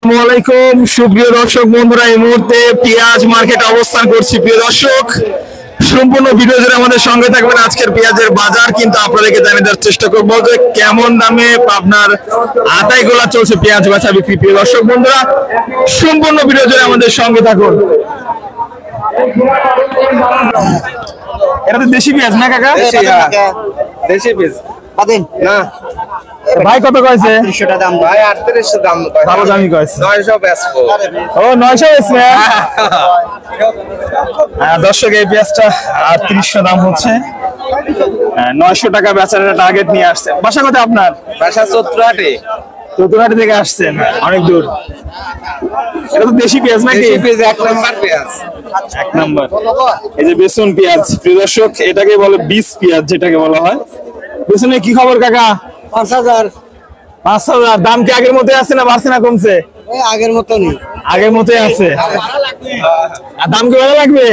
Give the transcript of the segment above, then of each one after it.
আসসালামাইকুম সুপ্রিয় দর্শক বন্ধুরা, এই মুহূর্তে পেঁয়াজ মার্কেট অবস্থান করছি। প্রিয় দর্শক, সম্পূর্ণ ভিডিও জুড়ে আমাদের সঙ্গে থাকবেন। আজকের পেঁয়াজের বাজার কিন্তু আপনাদেরকে জানিয়ে দেওয়ার চেষ্টা করবো যে কেমন দামে আপনার আটাই গোলা চলছে পেঁয়াজ বেচা বিক্রি। প্রিয় দর্শক বন্ধুরা, সম্পূর্ণ ভিডিও জুড়ে আমাদের সঙ্গে থাকুন। এটা তো দেশি পেঁয়াজ না কাকা? দেশি পেঁয়াজ না ভাই কত কয়েছে? 300 দাম ভাই, 3800 দাম কয়। ভালো দামি কয়েছে। 900 বেচবো। ও 900 বেচবে। দর্শক, এই পেঁয়াজটা 3800 দাম হচ্ছে। 900 টাকা বেচার টার্গেট নিয়ে আসছে। বাসা কোথায় আপনার? বাসা চতুরহাটে। চতুরহাটি থেকে আসছেন, অনেক দূর। এটা তো দেশি পেঁয়াজ নাকি? দেশি পেঁয়াজ, এক নাম্বার পেঁয়াজ। এক নাম্বার। এই যে বেসন পেঁয়াজ, প্রিয় দর্শক, এটাকে বলে বীজ পেঁয়াজ, যেটাকে বলা হয়। বেসনে কি খবর কাকা? 5000। 5000। দাম কি আগের মতোই আছে না বাড়ছে না কমছে? আগের মতনই। আগের মতোই আছে। আর দাম কি ভালো লাগবে?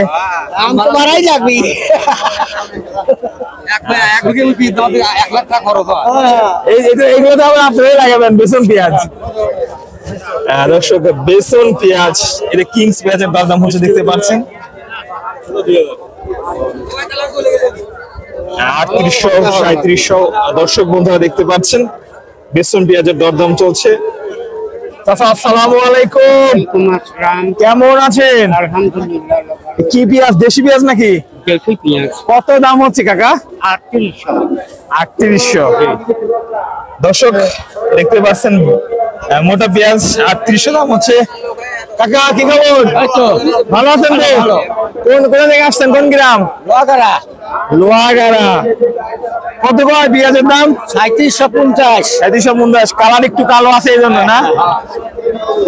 দাম তো বাড়াই লাগবে। এইগুলো তো আবার আপনারাই লাগাবেন, বেসন পেঁয়াজ। দর্শক, বেসন পেঁয়াজ, এটা কিংস পেঁয়াজের দাম হচ্ছে, দেখতে পাচ্ছেন 3800 3700। দর্শক বন্ধুরা দেখতে পাচ্ছেন বেসন পেঁয়াজের দরদাম চলছে। চাচা আসসালামু আলাইকুম, কেমন আছেন? আলহামদুলিল্লাহ। কি পেঁয়াজ, দেশি পেঁয়াজ নাকি? দেশি পেঁয়াজ কত দাম হচ্ছে কাকা? 3800। 3800। দর্শক দেখতে পাচ্ছেন মোটা পেঁয়াজ 3800 দাম হচ্ছে। কাকা কি খবর? ভালো আছেন তো? কোন থেকে আসছেন, কোন গ্রাম? লোহাগাড়া। লোহাগাড়া। কত কয় পেঁয়াজের দাম? 3750। 3750। কালার একটু কালো আছে এই জন্য না?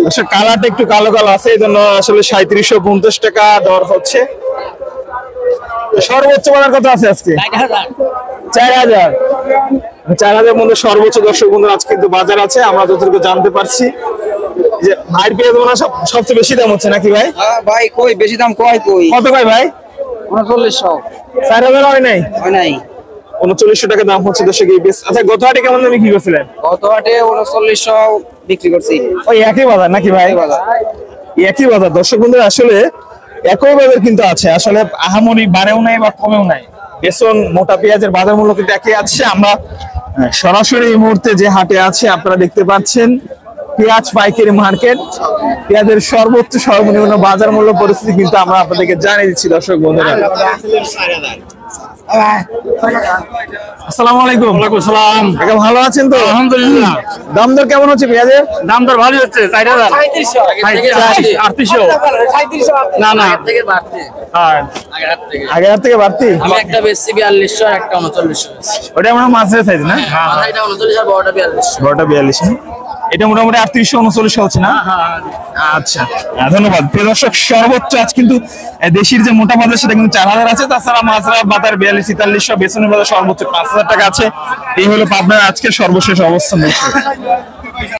আচ্ছা, কালারটা একটু কালো কালো আছে এই জন্য আসলে 3750 টাকা দর হচ্ছে। সর্বোচ্চ বাজার কত আছে আজকে? 4000। 4000 মধ্যে সর্বোচ্চ। দর্শক বন্ধুরা, আজকে কিন্তু বাজার আছে, আমরা যতটুকু জানতে পারছি যে ভাইয়ের পেঁয়াজ মনে হয় সবচেয়ে বেশি দাম হচ্ছে নাকি ভাই? ভাই কই বেশি দাম কয় কই? কত কয় ভাই? 3900। 4000 হয় নাই? হয় নাই। 3900 টাকা দাম হচ্ছে দর্শক এই পেঁয়াজ। আচ্ছা, গত হাটে কেমন দামে বিক্রি করছিলেন? গত হাটে 3900 বিক্রি করছি। ওই একই বাজার নাকি ভাই? একই বাজার। দর্শক বন্ধুরা, আসলে একই বাজার কিন্তু আছে, আসলে আহামরি বাড়েও নাই বা কমেও নাই। বেসন মোটা পেঁয়াজের বাজার মূল্য কিন্তু একই আছে। আমরা সরাসরি এই মুহূর্তে যে হাটে আছে আপনারা দেখতে পাচ্ছেন পেঁয়াজ পাইকারি মার্কেট। পেঁয়াজের সর্বোচ্চ সর্বনিম্ন বাজার মূল্য পরিস্থিতি কিন্তু আমরা আপনাদেরকে জানিয়ে দিচ্ছি। দর্শক বন্ধুরা, আসসালামু আলাইকুম। ওয়ালাইকুম সালাম। কাকা ভালো আছেন তো? আলহামদুলিল্লাহ। দাম দর কেমন হচ্ছে পেঁয়াজের? দাম দর ভালো হচ্ছে। 4000। 3800। না না, আর আগের হাত থেকে বাড়তি? আমি একটা বেশি 4200 আর একটা 3900। ওটা আমরা মাঝের সাইজ না? এটা 39 আর বড়টা 4200। বড়টা 42। এটা মোটামুটি 3800 3900 হচ্ছে না? আচ্ছা, ধন্যবাদ। প্রিয় দর্শক, সর্বোচ্চ আজ কিন্তু দেশির যে মোটা বাজার সেটা কিন্তু 4000 আছে। তাছাড়া মাজরা বাজার 42 4300, বেসনের বাজার সর্বোচ্চ 5000 টাকা আছে। এই হলো পাবনার আজকের সর্বশেষ অবস্থান।